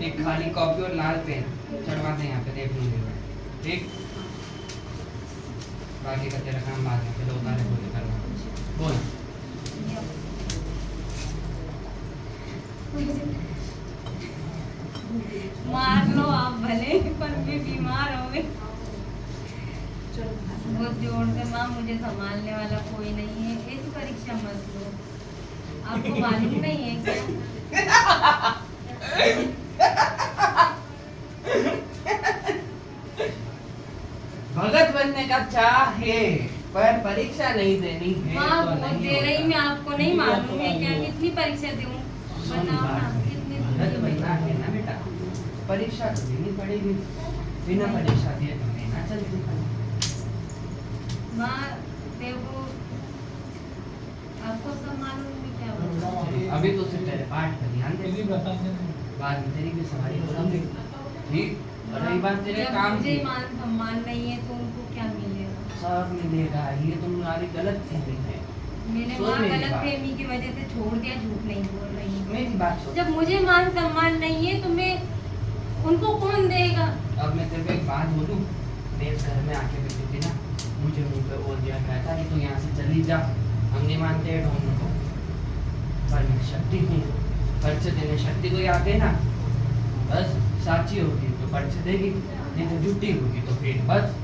एक खाली कॉपी और लाल पेन चढ़वा दें यहाँ पे, देख लूंगी मैं, ठीक। बाकी का तेरा काम बाद में, पहले उतारे बोले करना। बोल। मार लो आप भले, पर मैं बीमार हो गई। वो जोड़ के माँ, मुझे संभालने वाला कोई नहीं है, ऐसी परीक्षा मत लो। आपको मालूम नहीं है क्या? भगत बनने का चाह है, पर परीक्षा नहीं देनी है माँ तो वो नहीं दे रही, होगा। मैं आपको नहीं मालूम है क्या? कितनी परीक्षा दूँ बताओ ना, कितनी भगत बनना है ना बेटा, परीक्षा तो देनी पड़ेगी, बिना परीक्षा दिए तो नहीं ना चलती। माँ देखो, आपको सब मालूम है क्या बताऊं? अभी तो सिर्फ तेरे पाठ पर ध्यान दे, बाद में तेरी भी सवारी हो जाएगी, ठीक। और रही बात तेरे जब काम मुझे की, मान सम्मान नहीं है तो उनको क्या मिलेगा? सब मिलेगा। ये तुम्हारी गलत फहमी है। मैंने सुन माँ मेरी गलत बात। फहमी की वजह से छोड़ दिया, झूठ नहीं बोल रही हूँ। मेरी बात सुन। जब मुझे मान सम्मान नहीं है तो मैं उनको कौन देगा? अब मैं तेरे को एक बात बोलूं, मेरे घर में आके बैठी थी ना, मुझे मुंह पे बोल दिया गया था कि तू यहाँ से चली जा, हम नहीं मानते हैं ढोंग को, पर मैं शक्ति हूँ, पर्चे देने शक्ति को आते ना, बस साची होगी तो पर्चे देगी, नहीं तो झूठी होगी तो फिर बस।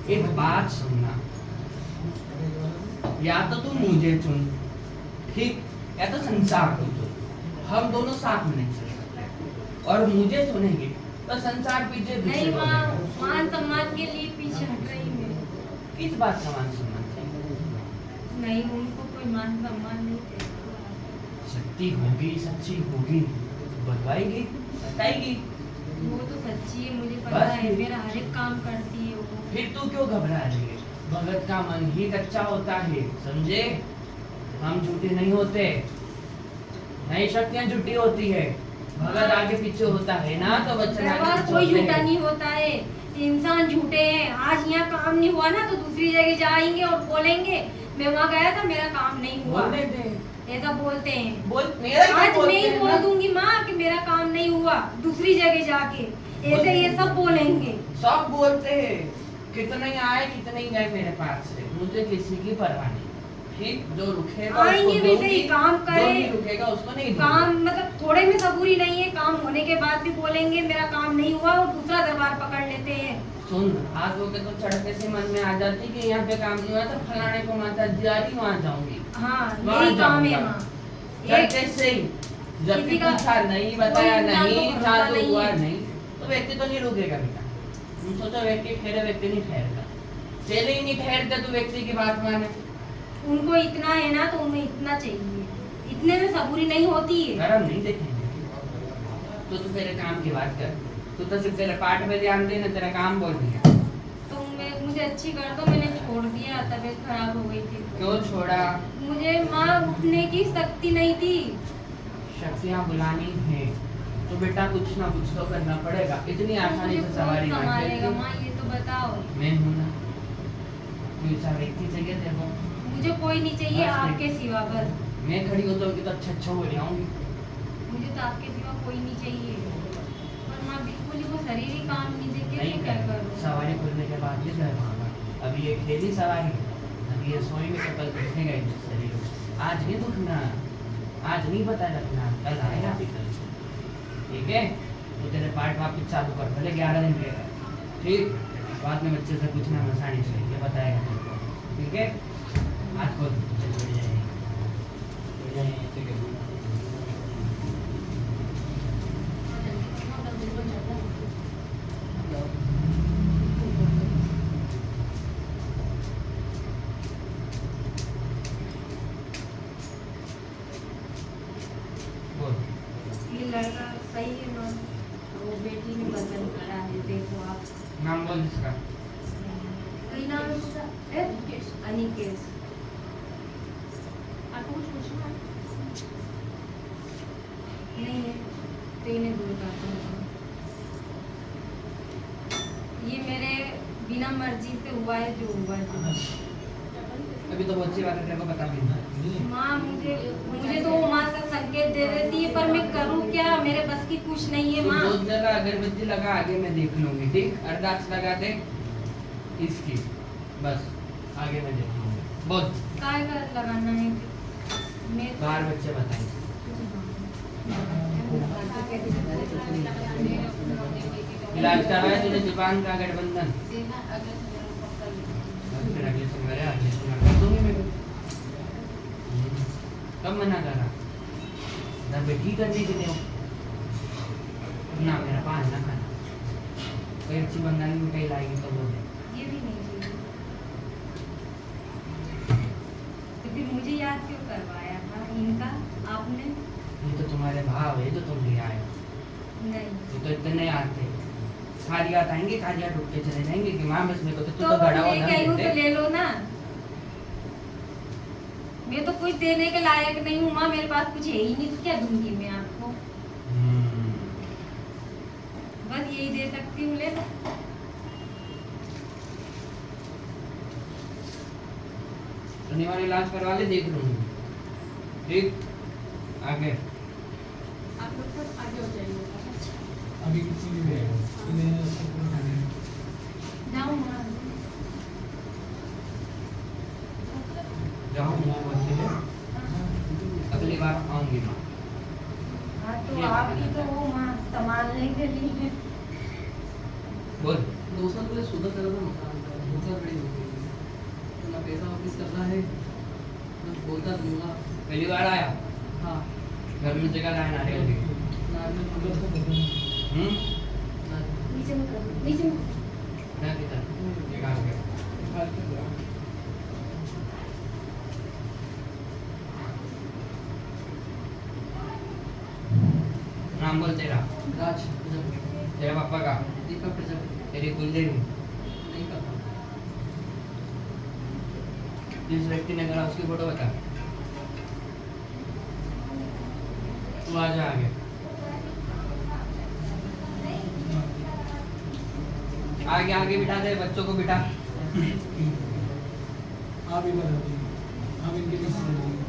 एक बात सुनना, या तो तुम मुझे चुन, ठीक, या तो संसार को चुन, हम दोनों साथ में नहीं चल सकते। और मुझे चुनेंगे तो संसार पीछे नहीं माँ, मान सम्मान के लिए पीछे हट रही मैं। किस बात का मान सम्मान चाहिए? नहीं, उनको कोई मान सम्मान नहीं चाहिए। शक्ति होगी, सच्ची होगी, बताएगी, बताएगी। वो तो सच्ची है, मुझे पता बस है, फिर। मेरा हर एक काम करती है वो। फिर तू क्यों घबरा रही है? भगत का मन ही कच्चा होता है, समझे? हम झूठे नहीं होते, नई शक्तियां झूठी होती है। भगत आगे पीछे होता है ना, तो बच्चा व्यवहार कोई झूठा नहीं होता है, इंसान झूठे हैं। आज यहाँ काम नहीं हुआ ना तो दूसरी जगह जाएंगे और बोलेंगे मैं वहाँ गया था, मेरा काम नहीं हुआ, बोलने दे, ऐसा बोलते हैं। बोल, मेरा ही आज बोलते मैं ही हैं बोल ना। दूंगी माँ कि मेरा काम नहीं हुआ, दूसरी जगह जाके, ऐसे ये सब बोलेंगे। सब बोलते हैं, कितने ही आए कितने ही गए मेरे पास से, मुझे किसी की परवाह नहीं, ठीक। जो रुकेगा आएंगे उसको भी दूंगी, सही, काम जो करे, नहीं रुकेगा उसको नहीं दूंगी। काम मतलब थोड़े में सबूरी नहीं है, काम होने के बाद भी बोलेंगे मेरा काम नहीं हुआ और दूसरा दरबार पकड़ लेते हैं। सुन, आज होके तो चढ़ते से मन में आ जाती कि यहाँ पे काम नहीं हुआ तो फलाने को माता जी आ रही, वहाँ जाऊंगी, हाँ वहाँ यही काम है जाऊंगा। माँ। चढ़ते से ही जब भी किसी का पूछा नहीं, बताया कोई इंसान को नहीं, भरोसा चालू नहीं हुआ है। नहीं, तो व्यक्ति तो नहीं रुकेगा बेटा। तुम सोचो व्यक्ति ठहरे, व्यक्ति नहीं ठहरता, चले ही नहीं ठहरते तो व्यक्ति की बात माने। उनको इतना है ना तो उन्हें इतना चाहिए, इतने में सबूरी नहीं होती है। गरम नहीं देखेंगे तो तू तेरे काम की बात कर, तू तो सिर्फ तेरे पाठ पे ध्यान दे ना, तेरा काम बोल रही है। तो मुझे अच्छी कर दो, मैंने छोड़ दिया, तबीयत खराब हो गई थी। क्यों छोड़ा? मुझे माँ उठने की शक्ति नहीं थी। शक्तियाँ बुलानी है तो बेटा कुछ ना कुछ तो करना पड़ेगा, इतनी आसानी मुझे से कौन सवारी ना संभालेगा चलती। माँ, ये तो बताओ। मैं हूँ ना, कोई सा व्यक्ति चाहिए तेरे को? मुझे कोई नहीं चाहिए बस आपके सिवा, बस मैं खड़ी हो तो अच्छा अच्छा हो जाऊंगी। मुझे तो आपके सिवा कोई नहीं चाहिए। और माँ बिल्कुल ही वो शरीर ही काम नहीं देती, नहीं तो क्या कर करूँ? सवारी खुलने के बाद भी घर भागा, अभी ये खेली सवारी, अभी ये सोएंगे तो कल दुखेगा ही शरीर। आज नहीं दुखना, आज नहीं पता लगना, कल आएगा भी कल, ठीक है? तो तेरे पाठ वापिस चालू कर, भले 11 दिन के, ठीक। बाद में बच्चे से पूछना मसानी से, ये बताएगा तुमको, ठीक है? आज को चल बढ़ जाएगी, ठीक है। बोल। ये लड़का सही है ना, वो बेटी ने बदल करा है, देखो आप। नाम बोल इसका। कोई नाम है उसका? अनिकेश। आपको कुछ पूछना है? नहीं है तो इन्हें दूर करता हूँ। ये मेरे बिना मर्जी से हुआ है जो हुआ है। अभी तो बहुत सी बातें तेरे को पता भी नहीं। माँ मुझे मुझे तो वो माँ सब संकेत दे देती है, पर मैं करूँ क्या, मेरे बस की कुछ नहीं है तू माँ। जोत जला, अगरबत्ती लगा, आगे मैं देख लूंगी, ठीक? अरदास लगा दे इसकी, बस आगे मैं देख लूंगी। बोल। काय का लगाना है मैं बाहर बच्चे बताएंगे। इलाज करवाया तुझे जुबान का गठबंधन, फिर अगले सोमवार है, अगले सोमवार कर दूंगी मैं। कब मना करा? ना बेटी करने के लिए हो। ना मेरा पान ना खाना, कोई अच्छी बंगाली मिठाई लाएगी तो बोल दे। ये भी नहीं चाहिए। तो फिर मुझे याद क्यों करवाया था इनका आपने? ये तो तुम्हारे भाव है जो तुम ले आए हो। नहीं ये तो इतने आते खालियात आएंगे, खालियात उठ के चले जाएंगे कि माँ बस मेरे को तो तू तो तो घड़ा हुआ लेके आई हूँ धन तो देते। ले लो ना। मैं तो कुछ देने के लायक नहीं हूँ माँ, मेरे पास कुछ है ही नहीं, तो क्या दूंगी मैं आपको? बस यही दे सकती हूँ, ले लो। शनिवार इलाज करवा ले, देख लूंगी, ठीक? आगे आप लोग सब आगे हो जाइए। अभी किसी भी जाओ माँ। जाऊँ बच्चे ले, अगली बार आऊंगी माँ। हाँ तो आपकी तो वो माँ संभालने के लिए। बोल। 2 साल पहले सुधा करा था मकान का, 2 साल बड़ी हो गई, तो ना पैसा वापस करना है ना बोलता दूंगा। पहली बार आया हाँ घर में जगह लाया नारियल की। नीचे में कर, नीचे में। ना किधर जगह हो गया। नाम बोल तेरा, राज प्रजापति, तेरे पापा का, दीपक प्रजापति। तेरी कुलदेवी, नहीं पता। जिस व्यक्ति ने करा उसकी फोटो बता। तू आ जा आगे। आगे आगे बिठा दे, बच्चों को बिठा। आप ही बता दीजिए, आप इनके पीछे चलिए।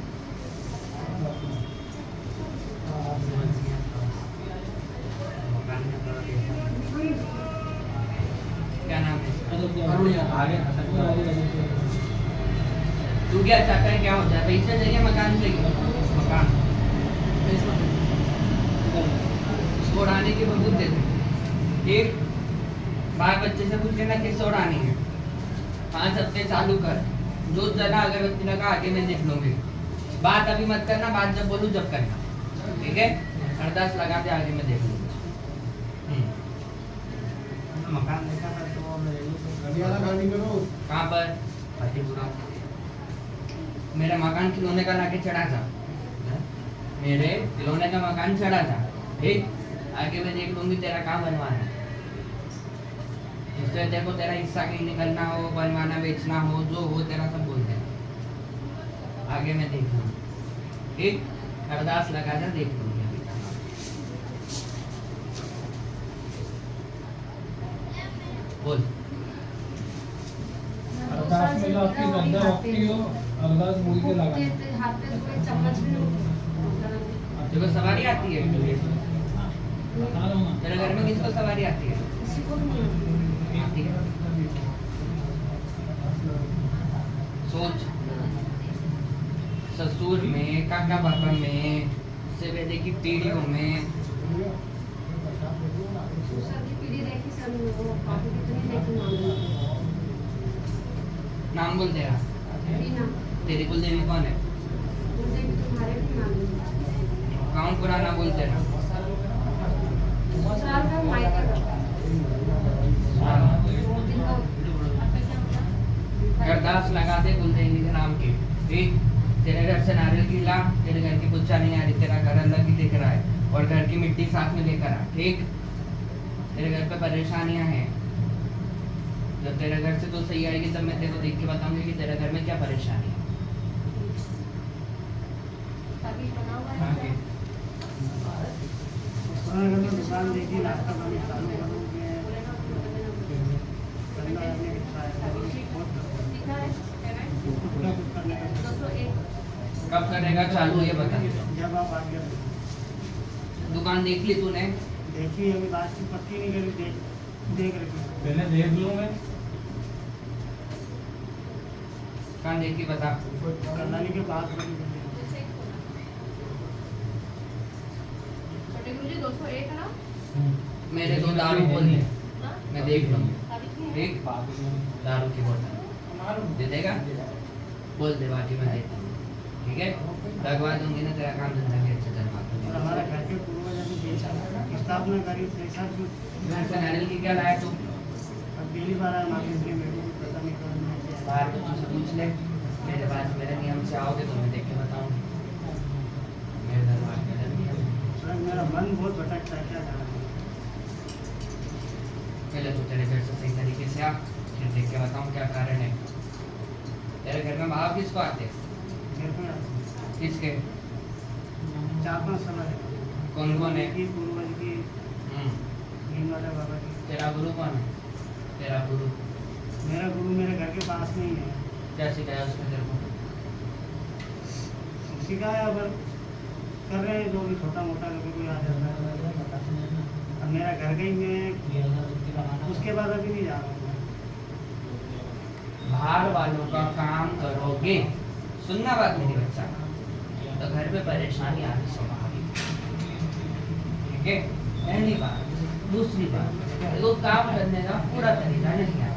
क्या नाम है इसका? अरुण यादव। आगे तू क्या चाहता है, क्या हो जाए? पैसे चाहिए, मकान चाहिए? मकान पैसा उसको उड़ाने की बबूत दे दे, ठीक? बाहर बच्चे से पूछ लेना किससे उड़ानी है। 5 हफ्ते चालू कर, जो जला अगरबत्ती लगा, आगे मैं देख लूंगी। बात अभी मत करना, बात जब बोलूं जब करना, ठीक है? अरदास लगा दे, आगे मैं देख लूंगी। मकान देखा था तो गाड़ी गाड़ी करो। कहाँ पर? फतेहपुरा। मेरा मकान खिलौने का लाके चढ़ा था, मेरे खिलौने का मकान चढ़ा था, ठीक? आगे मैं देख लूंगी तेरा कहाँ बनवाना है। जिससे देखो तेरा हिस्सा कहीं निकलना हो, बनवाना बेचना हो, जो हो तेरा सब बोल दे, आगे मैं देख लूंगी, ठीक? अरदास लगा जा, देख लूंगी। बोल। अरदास में आपकी गंदा वक्ती हो, अरदास मुड़ी के लगाना। हाथ पे कोई चम्मच भी देखो सवारी आती है, बता रहा हूँ ना। तेरे घर में किसको सवारी आती है? किसी को नहीं आती है। सोच, ससुर में, काका पापा में, सेवेदे की पीढ़ियों में। दूसरा की पीढ़ी देखी सब वो काफी कितनी देखी मालूम नाम बोल तेरा। ना तेरी कुलदेवी कौन है? मुझे भी तुम्हारे भी मालूम गाँव पुराना बोल तेरा। ससुराल का मायके का अरदास लगा दे कुलदेवी के नाम की, ठीक? तेरे घर से नारियल की ला, तेरे घर की कुच्चा नहीं आ रही, तेरा घर अलग ही दिख रहा है, और घर की मिट्टी साथ में लेकर आ, ठीक? तेरे घर पे परेशानियां हैं, जब तेरे घर से तो सही आएगी तब मैं तेरे को देख के बताऊंगी कि तेरे घर में क्या परेशानी है। ताकि बना हुआ आगे। है दुकान देखी, नाश्ता पानी चालू दिखा है कब करेगा चालू ये बता। जब आप आ गया दुकान देख ली तूने? देखी, अभी बात की पक्की नहीं करी, देख रखी। पहले देख लूं मैं। कहाँ देखी बता। करनाली के बाद बड़ी छोटे गुरुजी 201 है ना? मेरे दो दारू बोल दे, हाँ? मैं देख लूँ। साबित है? देख दारू की बोतल दे देगा, बोल दे बाकी मैं देता हूँ, ठीक है। लगवा दूंगी ना, तेरा काम धंधा भी अच्छा चलवा और दूंगी। हमारा घर के पूर्वज अभी देश स्थापना करी ऐसा कुछ। घर से नारियल की क्या लाया तू? अब पहली बार आया माफी, इसलिए मेरे को भी पता नहीं करना है। बाहर तो तुझसे पूछ ले, मेरे पास मेरे नियम से आओगे तो मैं देख के बताऊंगी। मेरे दरबार के अंदर नियम है। सर मेरा मन बहुत भटकता है, क्या करें। पहले तो तेरे घर से सही तरीके से आ, फिर देख के बताऊँ क्या कारण है। तेरे घर में भाव किसको आते हैं? मेरे को याद किसके? 4-5 साल है। कौन कौन है? की पूर्वज की, हम्म, भीम वाले बाबा की। तेरा गुरु कौन है? तेरा गुरु मेरा गुरु मेरे घर के पास में ही है। क्या सिखाया उसने तेरे को? सिखाया, पर कर रहे हैं जो भी छोटा मोटा कभी कोई आ जाता है। अब मेरा घर गई, मैं उसके बाद अभी नहीं जा रहा हूँ। बाहर वालों का काम करोगे, सुनना बात मेरी बच्चा, तो घर में परेशानी आनी स्वाभाविक है, ठीक है। पहली बात। दूसरी बात, देखो काम करने का पूरा तरीका नहीं आता।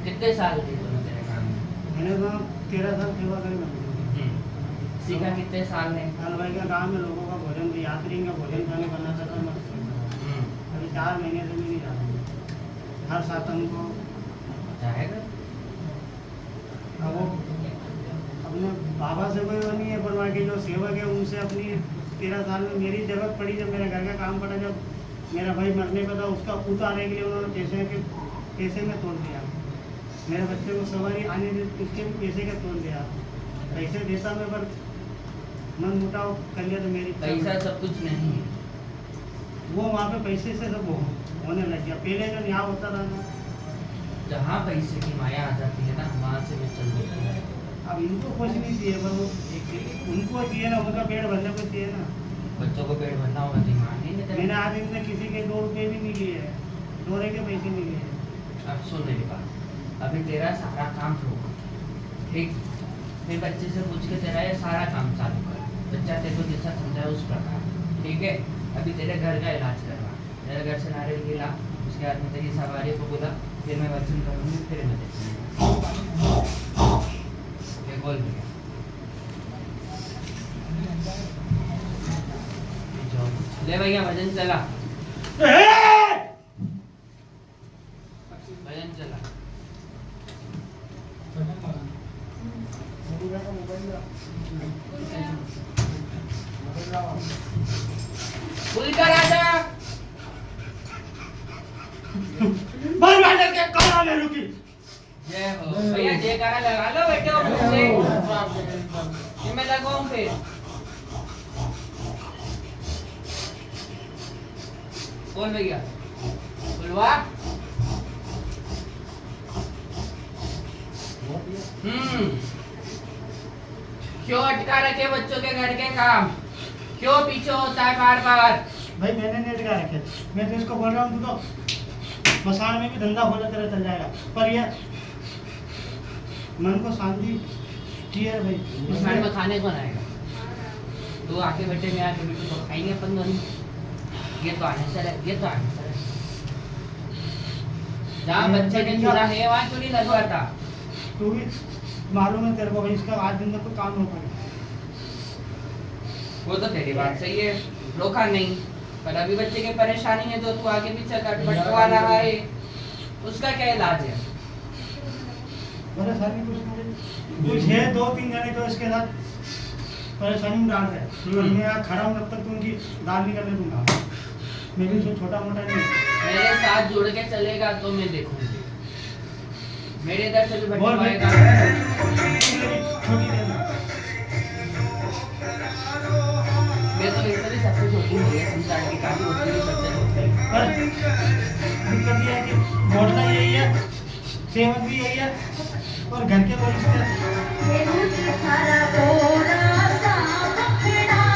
कितने साल के दोनों तेरे काम में? मैंने तो 13 साल सेवा करी मैं। सीखा कितने साल में? हलवाई का काम है, लोगों का भोजन, यात्री का भोजन पानी बनाता था मैं। अभी 4 महीने से भी नहीं जा रहा हूँ। हर साथ हमको जाएगा। अब वो अपने बाबा से कोई वो नहीं है, पर बाकी जो सेवक है उनसे अपनी 13 साल में मेरी जरूरत पड़ी, जब मेरा घर का काम पड़ा, जब मेरा भाई मरने पर था, उसका उतारने के लिए उन्होंने पैसे में तोड़ दिया। मेरे बच्चे को सवारी आने दी, उसके भी पैसे का तोड़ दिया। पैसे देता मैं, पर मन मुटाव कर लिया तो मेरी पैसा सब कुछ नहीं है। वो वहाँ पे पैसे से सब होने लग गया। पहले जो यहाँ होता था ना, जहाँ पैसे की माया आ जाती है ना, वहाँ से भी चल देती है। अब इनको कुछ नहीं दिए, पर वो उनको चाहिए ना, उनका पेट भरने को चाहिए ना। बच्चों को पेट भरना होगा, दिमाग नहीं देता। मैंने आज इनसे किसी के 2 रुपये भी नहीं लिए हैं, डोरे के पैसे नहीं लिए हैं। अब सुन मेरी बात, अभी तेरा सारा काम रोक, ठीक। फिर बच्चे से पूछ के तेरा ये सारा काम चालू कर। बच्चा तेरे को जैसा समझाए उस प्रकार, ठीक है। अभी तेरे घर का इलाज करवा, मेरे घर से नारियल गिला, उसके बाद में तेरी सवारी को बोला, फिर मैं वचन करूँगी, फिर मैं देखूँगी। ये बोल भैया, ले भैया भजन चला, भजन चला। उल्टा राजा बल बैठक के काला में रुकी। जय हो भैया, जयकारा लगा लो बेटे और मुझ से ये मैं लगाऊं फिर। बोल भैया, बुलवा। क्यों अटका रखे बच्चों के घर के काम? क्यों पीछे होता है बार बार? भाई मैंने नहीं अटका रखे, मैं तो इसको बोल रहा हूँ, तू तो मसान में भी धंधा होना तेरा चल जाएगा, पर ये मन को शांति की है भाई। दुकान में खाने कौन आएगा? तू आके बैठे में आके बैठे तो खाएंगे अपन दोनों। ये तो आने से ये तो आने से जहाँ बच्चे ने चुरा है वहाँ क्यों नहीं लगवाता? तू भी मालूम है तेरे को भाई, इसका आज दिन तक कोई काम हो पाएगा। वो तो तेरी बात सही है, रोका नहीं, पर अभी बच्चे की परेशानी है जो तू आगे पीछे कट भटकवा रहा है, उसका क्या इलाज है? परेशानी कुछ है, 2-3 जने तो इसके साथ परेशानी में डाल रहे हैं। मैं यहाँ खड़ा हूँ, तब तक उनकी दाल नहीं करने दूंगा। मैं भी तो छोटा मोटा नहीं। मेरे साथ जुड़ के चलेगा तो मैं देखूंगी, मेरे इधर से भी बोल भाई, भटकवाएगा। छोटी देना। मैं तो वैसे भी सबसे छोटी हुई है संसार की, काफी होती है सबसे छोटी। पर दिक्कत ये है कि बोलना यही है, सेवन भी यही है, और घर के कोई रिश्ते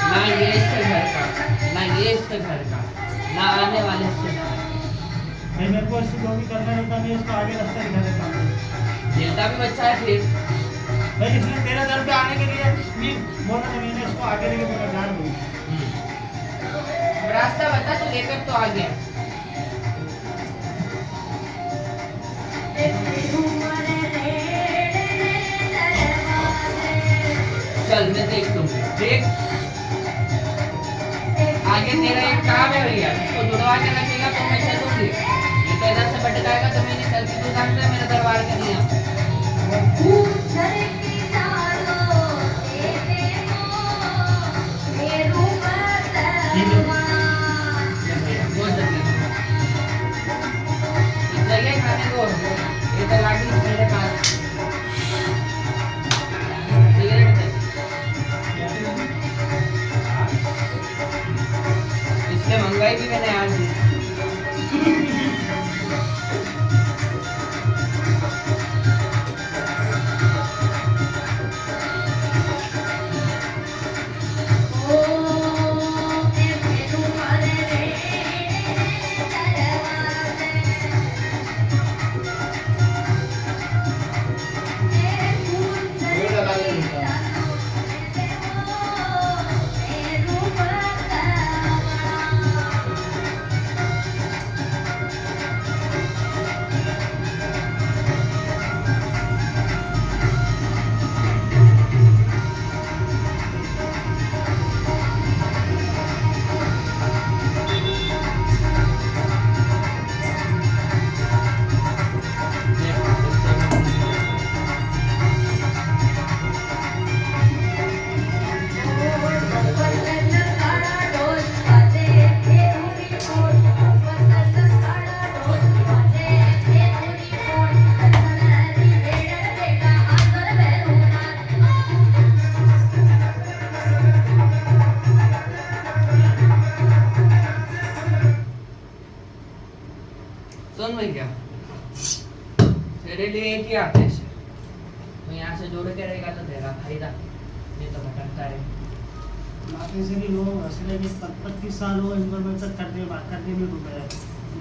ना ये इसके घर का, ना ये इसके घर का, ना आने वाले इसके घर का। भाई मेरे को इससे जो भी करना रहता मैं इसको आगे रास्ता दिखा देता हूँ। झेलता भी बच्चा है फिर। भाई इसने तेरे दर पे आने के लिए भी बोला था मैंने इसको आगे लेके पूरा गाड़ दूँ। अब रास्ता बता तो लेकर तो आ गया। चल मैं देख लूंगी, देख आगे तेरा एक काम है भैया, इसको जुड़वा के रखेगा तो मैं चलूंगी। ये तो इधर से भटकाएगा तो मैं नहीं चलती। तू जानता है मेरा दरबार का नियम। बहुत जल्दी चलिए खाने को। ये तो लाठी मेरे पास सिगरेट है। इसलिए मंगवाई भी मैंने आज ही। सुन भैया, तेरे लिए एक ही आदेश है, तो यहाँ से जोड़ के रहेगा तो तेरा फायदा, नहीं तो भटकता है। माथे से भी लोग हंसने के 25 साल हो इन पर मैं तक करते में डूबे है।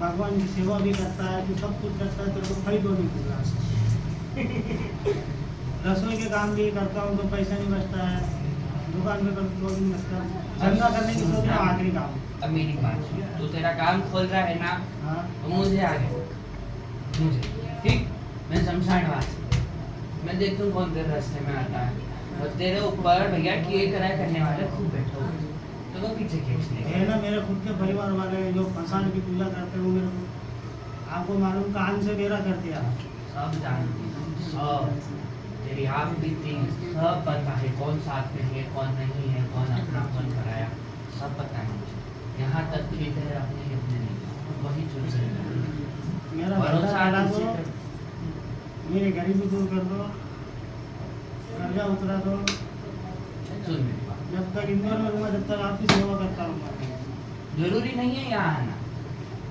भगवान की सेवा भी करता है कि सब कुछ करता है, तेरे को फायदा नहीं मिल रहा। रसोई के काम भी करता हूँ तो पैसा नहीं बचता है, दुकान पे तो नहीं बचता। धंधा करने की सोच रहा आखिरी काम। अब मेरी बात सुन, तू तेरा काम खोल रहा है ना, हाँ तो मुझे आगे मुझे ठीक, मैं शमशानवासी, मैं देखूँ कौन तेरे रास्ते में आता है। और तेरे ऊपर भैया किए कराए करने वाले खूब बैठो, तो वो पीछे खींच ले। है ना मेरे खुद के परिवार वाले जो भसान की पूजा करते हो, मेरे को आपको मालूम कान से मेरा कर दिया। सब जानती हूँ, सब तेरी आप बीती सब पता है, कौन साथ में है कौन नहीं है, कौन अपना कौन कराया, सब पता है मुझे। यहाँ तक कि तेरे अपने नहीं, वही चुन से मेरा भरोसा भरोसा हटा किसी दो, पे। मेरी गरीबी दूर कर दो, कर्जा उतरा दो। सुन मेरी बात, जब तक इंदौर में रहूँगा तब तक आपकी सेवा करता रहूँगा। जरूरी नहीं है यहाँ आना,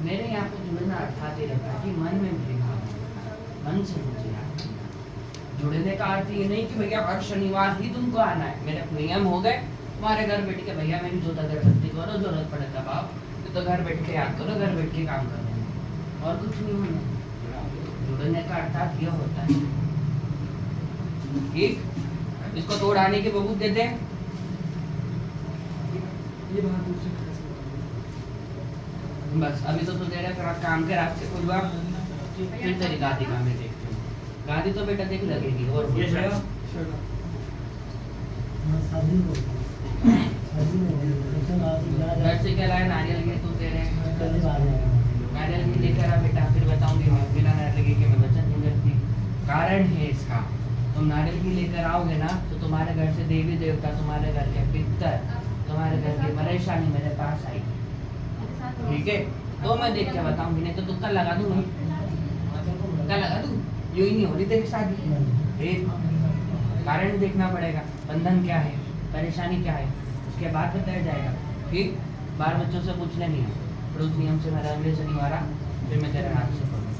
मेरे यहाँ पे जुड़ना अर्थात ये रहता है कि मन में मेरे भाव होता है, मन से मुझे याद करना। जुड़ने का अर्थ ये नहीं कि भैया हर शनिवार ही तुमको आना है। मेरे नियम हो गए, तुम्हारे घर बैठ के भैया मेरी जो अगरबत्ती करो, जरूरत पड़े तब आओ, तो घर बैठ के याद करो, घर बैठ के काम करो, और कुछ नहीं होना। जुड़ने का अर्थात ये होता है। ठीक, इसको तोड़ आने के सबूत देते हैं। ये बात मुझसे कैसे बस अभी तो तेरे काम के रास्ते खुलवा, फिर तेरी गादी का मैं देखती हूँ। गादी तो बेटा देख लगेगी। और ये कुछ? घर से क्या लाया? नारियल के तू तेरे नारियल की लेकर आ बेटा, फिर बताऊंगी मैं। बिना नारियल के मैं वचन नहीं करती। कारण है इसका, तुम नारियल की लेकर आओगे ना तो तुम्हारे घर से देवी देवता, तुम्हारे घर के पितर, तुम्हारे घर की परेशानी मेरे पास आएगी। ठीक है, तो मैं देख के बताऊंगी, नहीं तो तुक्का लगा दूं। तुक्का लगा दूं, यूं ही नहीं हो रही तेरी शादी। एक कारण देखना पड़ेगा, बंधन क्या है, परेशानी क्या है, उसके बाद बताया जाएगा। ठीक, बाल बच्चों से पूछ लेनी है, पड़ोस नियम से मेरा अगले शनिवार आ, फिर मैं तेरे हाथ से